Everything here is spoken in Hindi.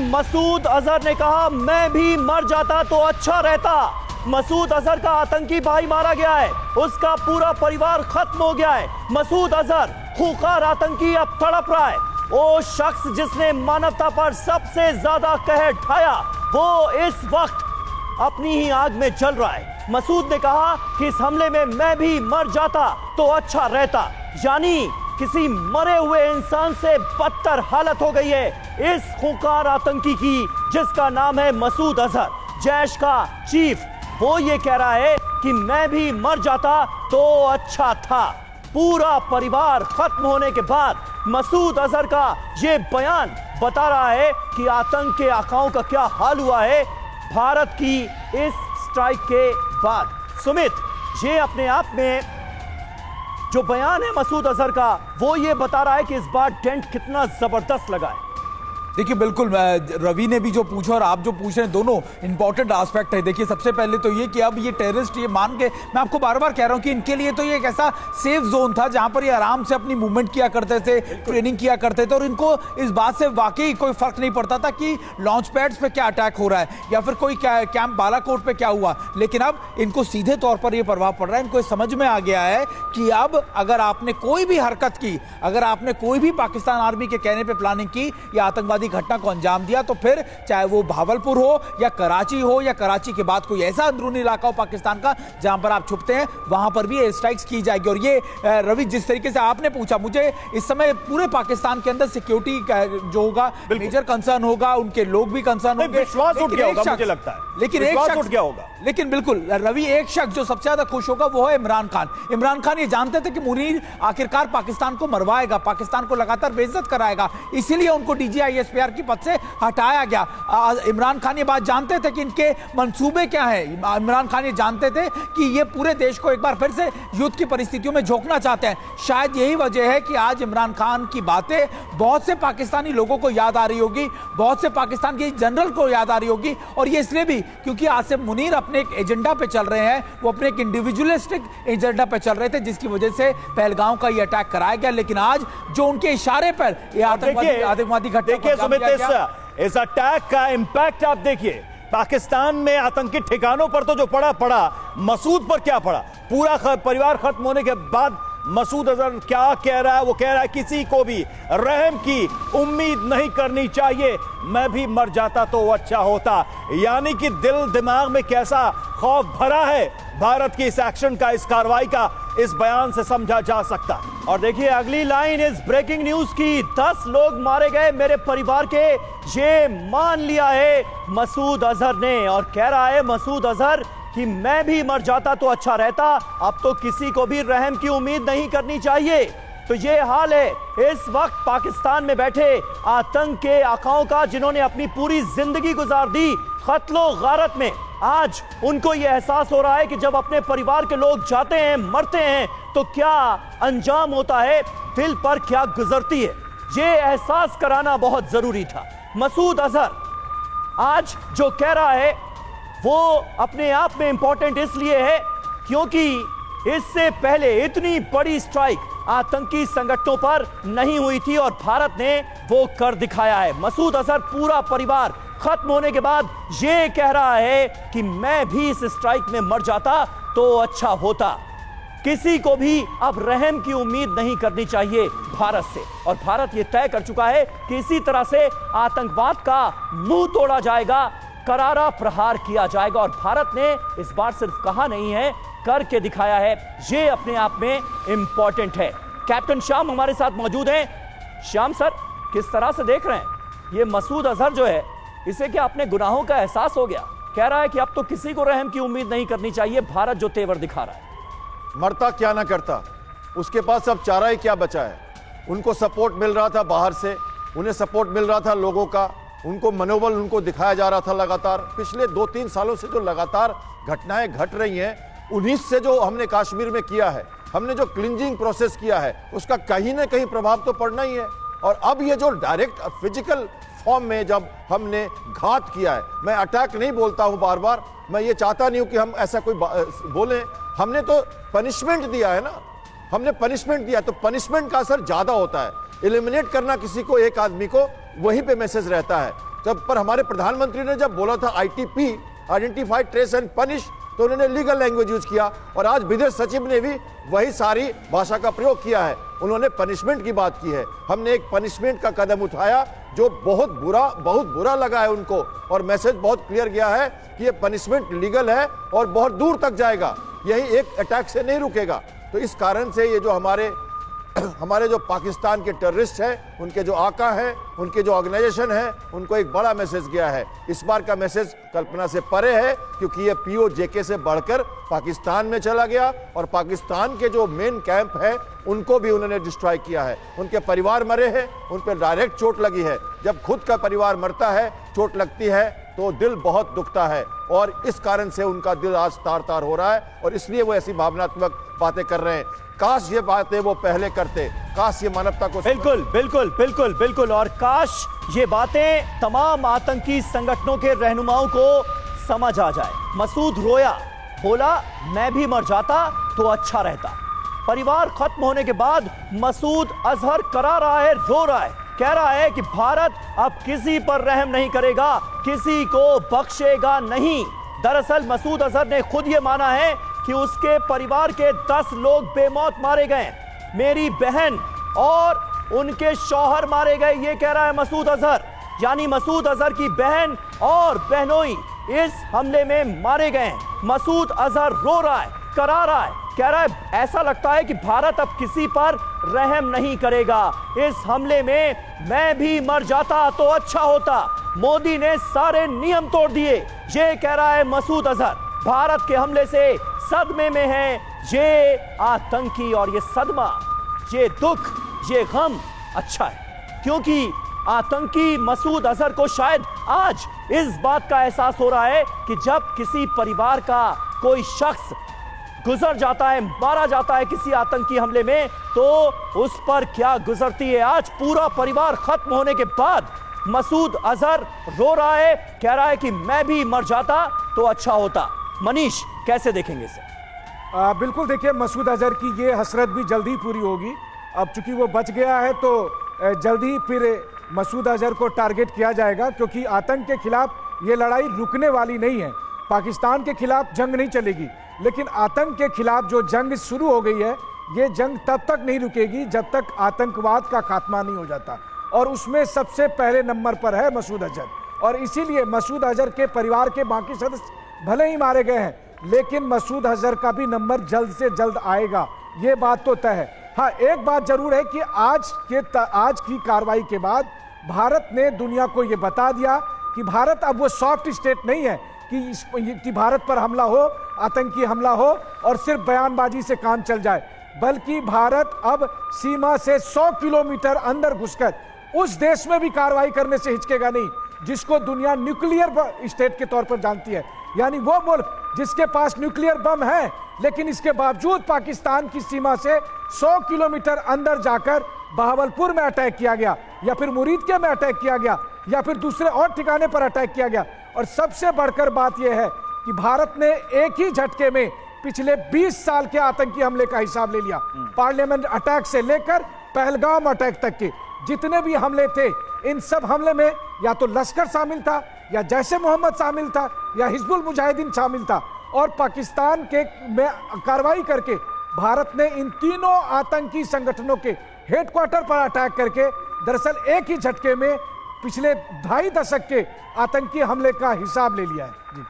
मसूद अजहर ने कहा मैं भी मर जाता तो अच्छा रहता। मसूद अजहर का आतंकी भाई मारा गया है, उसका पूरा परिवार खत्म हो गया है। मसूद अजहर खूंखार आतंकी अब तड़प रहा है। वो शख्स जिसने मानवता पर सबसे ज्यादा कहर ढाया वो इस वक्त अपनी ही आग में जल रहा है। मसूद ने कहा कि इस हमले में मैं भी मर जाता तो अच्छा रहता, यानी किसी मरे हुए इंसान से बदतर हालत हो गई है इस खूंखार आतंकी की जिसका नाम है मसूद अजहर, जैश का चीफ। वो ये कह रहा है कि मैं भी मर जाता तो अच्छा था। पूरा परिवार खत्म होने के बाद मसूद अजहर का ये बयान बता रहा है कि आतंक के आकाओं का क्या हाल हुआ है भारत की इस स्ट्राइक के बाद। सुमित, ये अपने आप में जो बयान है मसूद अजहर का वो ये बता रहा है कि इस बार डेंट कितना जबरदस्त लगा है। देखिए बिल्कुल, रवि ने भी जो पूछा और आप जो पूछ रहे हैं दोनों इंपॉर्टेंट एस्पेक्ट है। देखिए सबसे पहले तो ये कि अब ये टेररिस्ट ये मान के, मैं आपको बार बार कह रहा हूं कि इनके लिए तो ये एक ऐसा सेफ जोन था जहां पर ये आराम से अपनी मूवमेंट किया करते थे, ट्रेनिंग किया करते थे और इनको इस बात से वाकई कोई फर्क नहीं पड़ता था कि लॉन्च पैड्स पे क्या अटैक हो रहा है या फिर कोई कैंप बालाकोट पे क्या हुआ। लेकिन अब इनको सीधे तौर पर यह प्रभाव पड़ रहा है। इनको समझ में आ गया है कि अब अगर आपने कोई भी हरकत की, अगर आपने कोई भी पाकिस्तान आर्मी के कहने पर प्लानिंग की या आतंकवादी घटना को अंजाम दिया तो फिर चाहे वो भावलपुर हो या कराची के बाद कोई ऐसा अंदरूनी इलाका हो पाकिस्तान का जहां पर आप छुपते हैं वहां पर भी एयर स्ट्राइक्स की जाएगी। और ये रवि जिस तरीके से आपने पूछा, मुझे इस समय पूरे पाकिस्तान के अंदर सिक्योरिटी जो होगा मेजर कंसर्न होगा, उनके लोग भी कंसर्न होंगे, विश्वास उठ गया होगा मुझे लगता है। लेकिन एक शख्स उठ गया होगा। लेकिन बिल्कुल रवि, एक शख्स जो सबसे ज्यादा खुश होगा वो है इमरान खान। इमरान खान ये जानते थे कि मुनीर आखिरकार पाकिस्तान को मरवाएगा, पाकिस्तान को लगातार बेइज्जत कराएगा, इसीलिए उनको DGISPR की पद से हटाया गया। इमरान खान ये बात जानते थे कि इनके मंसूबे क्या है। इमरान खान ये जानते थे कि ये पूरे देश को एक बार फिर से युद्ध की परिस्थितियों में झोंकना चाहते हैं। शायद यही वजह है कि आज इमरान खान की बातें बहुत से पाकिस्तानी लोगों को याद आ रही होगी, बहुत से पाकिस्तान के जनरल को याद आ रही होगी। और ये इसलिए भी क्योंकि आसिफ मुनीर अपने एक एजेंडा पे चल रहे हैं, वो अपने एक इंडिविजुअलिस्टिक एजेंडा पे चल रहे थे जिसकी वजह से पहलगांव का ये अटैक कराया गया। लेकिन आज जो उनके इशारे पर ये आतंकवादी घटना, इस अटैक का इंपैक्ट आप देखिए पाकिस्तान में आतंकी ठिकानों पर तो जो पड़ा मसूद पर क्या पड़ा। पूरा परिवार खत्म होने के बाद मसूद अजहर क्या कह रहा है? वो कह रहा है किसी को भी रहम की उम्मीद नहीं करनी चाहिए, मैं भी मर जाता तो अच्छा होता। यानी कि दिल दिमाग में कैसा खौफ भरा है भारत की इस एक्शन का, इस कार्रवाई का, इस बयान से समझा जा सकता। और देखिए अगली लाइन इस ब्रेकिंग न्यूज की, 10 लोग मारे गए मेरे परिवार के, ये मान लिया है मसूद अजहर ने। और कह रहा है मसूद अजहर कि मैं भी मर जाता तो अच्छा रहता, अब तो किसी को भी रहम की उम्मीद नहीं करनी चाहिए। तो ये हाल है इस वक्त पाकिस्तान में बैठे आतंक के आकाओं का, जिन्होंने अपनी पूरी जिंदगी गुजार दी कत्लो गारत में। आज उनको यह एहसास हो रहा है कि जब अपने परिवार के लोग जाते हैं, मरते हैं, तो क्या अंजाम होता है, दिल पर क्या गुजरती है। ये एहसास कराना बहुत जरूरी था। मसूद अजहर आज जो कह रहा है वो अपने आप में इंपॉर्टेंट इसलिए है क्योंकि इससे पहले इतनी बड़ी स्ट्राइक आतंकी संगठनों पर नहीं हुई थी और भारत ने वो कर दिखाया है। मसूद अजहर पूरा परिवार खत्म होने के बाद ये कह रहा है कि मैं भी इस स्ट्राइक में मर जाता तो अच्छा होता। किसी को भी अब रहम की उम्मीद नहीं करनी चाहिए भारत से। और भारत ये तय कर चुका है कि इसी तरह से आतंकवाद का मुंह तोड़ा जाएगा, करारा प्रहार किया जाएगा। और भारत ने इस बार सिर्फ कहा नहीं है, करके दिखाया है। ये अपने आप में इंपॉर्टेंट है। कैप्टन श्याम हमारे साथ मौजूद हैं। श्याम सर, किस तरह से देख रहे हैं ये मसूद अजहर जो है, इसे क्या अपने गुनाहों का एहसास हो गया? कह रहा है कि अब तो किसी को रहम की उम्मीद नहीं करनी चाहिए, भारत जो तेवर दिखा रहा है। मरता क्या ना करता, उसके पास अब चारा ही क्या बचा है। उनको सपोर्ट मिल रहा था बाहर से, उन्हें सपोर्ट मिल रहा था लोगों का, उनको मनोबल उनको दिखाया जा रहा था लगातार। पिछले 2-3 सालों से जो लगातार घटनाएं घट रही हैं, उन्हीं से जो हमने कश्मीर में किया है, हमने जो क्लिंजिंग प्रोसेस किया है, उसका कहीं ना कहीं प्रभाव तो पड़ना ही है। और अब ये जो डायरेक्ट फिजिकल फॉर्म में जब हमने घात किया है, मैं अटैक नहीं बोलता हूं बार बार, मैं ये चाहता नहीं हूं कि हम ऐसा कोई बोलें। हमने तो पनिशमेंट दिया है ना, हमने पनिशमेंट दिया, तो पनिशमेंट का असर ज्यादा होता है। एलिमिनेट करना किसी को, एक आदमी को, वहीं पे मैसेज रहता है। जब पर हमारे प्रधानमंत्री ने जब बोला था ITP, identify, trace and punish, तो उन्होंने लीगल लैंग्वेज यूज किया। और आज विदेश सचिव ने भी वही सारी भाषा का प्रयोग किया है, उन्होंने पनिशमेंट की बात की है। हमने एक पनिशमेंट का कदम उठाया जो बहुत बुरा लगा है उनको, और मैसेज बहुत क्लियर गया है कि ये पनिशमेंट लीगल है और बहुत दूर तक जाएगा, यही एक अटैक से नहीं रुकेगा। तो इस कारण से ये जो हमारे जो पाकिस्तान के टेररिस्ट हैं, उनके जो आका हैं, उनके जो ऑर्गेनाइजेशन है, उनको एक बड़ा मैसेज गया है। इस बार का मैसेज कल्पना से परे है, क्योंकि ये पीओजेके से बढ़कर पाकिस्तान में चला गया और पाकिस्तान के जो मेन कैंप है उनको भी उन्होंने डिस्ट्रॉय किया है। उनके परिवार मरे हैं, उन पर डायरेक्ट चोट लगी है। जब खुद का परिवार मरता है, चोट लगती है, तो दिल बहुत दुखता है, और इस कारण से उनका दिल आज तार तार हो रहा है, और इसलिए वो ऐसी भावनात्मक बातें कर रहे हैं। काश ये बातें वो पहले करते, काश ये मानवता को बिल्कुल बिल्कुल बिल्कुल बिल्कुल, और काश ये बातें तमाम आतंकी संगठनों के रहनुमाओं को समझ आ जाए। मसूद रोया, बोला मैं भी मर जाता तो अच्छा रहता। परिवार खत्म होने के बाद मसूद अजहर करा रहा है, रो रहा है, कह रहा है कि भारत अब किसी पर रहम नहीं करेगा, किसी को बख्शेगा नहीं। दरअसल मसूद अजहर ने खुद ये माना है कि उसके परिवार के 10 लोग बेमौत मारे गए, मेरी बहन और उनके शौहर मारे गए, ये कह रहा है मसूद अजहर। यानी मसूद अजहर की बहन और बहनोई इस हमले में मारे गए। मसूद अजहर रो रहा है, करा रहा है, कह रहा है ऐसा लगता है कि भारत अब किसी पर रहम नहीं करेगा, इस हमले में मैं भी मर जाता तो अच्छा होता, मोदी ने सारे नियम तोड़ दिए, ये कह रहा है मसूद अजहर। भारत के हमले से सदमे में है ये आतंकी, और ये सदमा, ये दुख, ये गम अच्छा है, क्योंकि आतंकी मसूद अजहर को शायद आज इस बात का एहसास हो रहा है कि जब किसी परिवार का कोई शख्स गुजर जाता है, मारा जाता है किसी आतंकी हमले में, तो उस पर क्या गुजरती है। आज पूरा परिवार खत्म होने के बाद मसूद अजहर रो रहा है, कह रहा है कि मैं भी मर जाता तो अच्छा होता। मनीष, कैसे देखेंगे इसे? बिल्कुल, देखिए मसूद अजहर की ये हसरत भी जल्दी पूरी होगी। अब चूंकि वो बच गया है तो जल्दी फिर मसूद अजहर को टारगेट किया जाएगा, क्योंकि आतंक के खिलाफ ये लड़ाई रुकने वाली नहीं है। पाकिस्तान के खिलाफ जंग नहीं चलेगी, लेकिन आतंक के खिलाफ जो जंग शुरू हो गई है, ये जंग तब तक नहीं रुकेगी जब तक आतंकवाद का खात्मा नहीं हो जाता, और उसमें सबसे पहले नंबर पर है मसूद अजहर। और इसीलिए मसूद अजहर के परिवार के बाकी सदस्य भले ही मारे गए हैं, लेकिन मसूद अजहर का भी नंबर जल्द से जल्द आएगा, ये बात तो तय है। हाँ, एक बात जरूर है कि आज की कार्रवाई के बाद भारत ने दुनिया को ये बता दिया कि भारत अब वो सॉफ्ट स्टेट नहीं है कि भारत पर हमला हो, आतंकी हमला हो और सिर्फ बयानबाजी से काम चल जाए, बल्कि भारत अब सीमा से 100 किलोमीटर अंदर घुसकर उस देश में भी कार्रवाई करने से हिचकेगा नहीं जिसको दुनिया न्यूक्लियर स्टेट के तौर पर जानती है। यानी वो मुल्क जिसके पास न्यूक्लियर बम है, लेकिन इसके बावजूद पाकिस्तान की सीमा से 100 किलोमीटर अंदर जाकर बहावलपुर में अटैक किया गया, या फिर मुरीदके में अटैक किया गया, या फिर दूसरे और ठिकाने पर अटैक किया गया। और सबसे बढ़कर बात यह है कि भारत ने एक ही झटके में पिछले 20 साल के आतंकी हमले का हिसाब ले लिया। पार्लियामेंट अटैक से लेकर पहलगाम अटैक तक के जितने भी हमले थे, इन सब हमले में या तो लश्कर शामिल था, या जैशे मोहम्मद शामिल था, या हिजबुल मुजाहिदीन शामिल था। और पाकिस्तान के में कार्रवाई करके भारत ने इन तीनों आतंकी संगठनों के हेडक्वार्टर पर अटैक करके दरअसल एक ही झटके में पिछले 2.5 दशक के आतंकी हमले का हिसाब ले लिया है।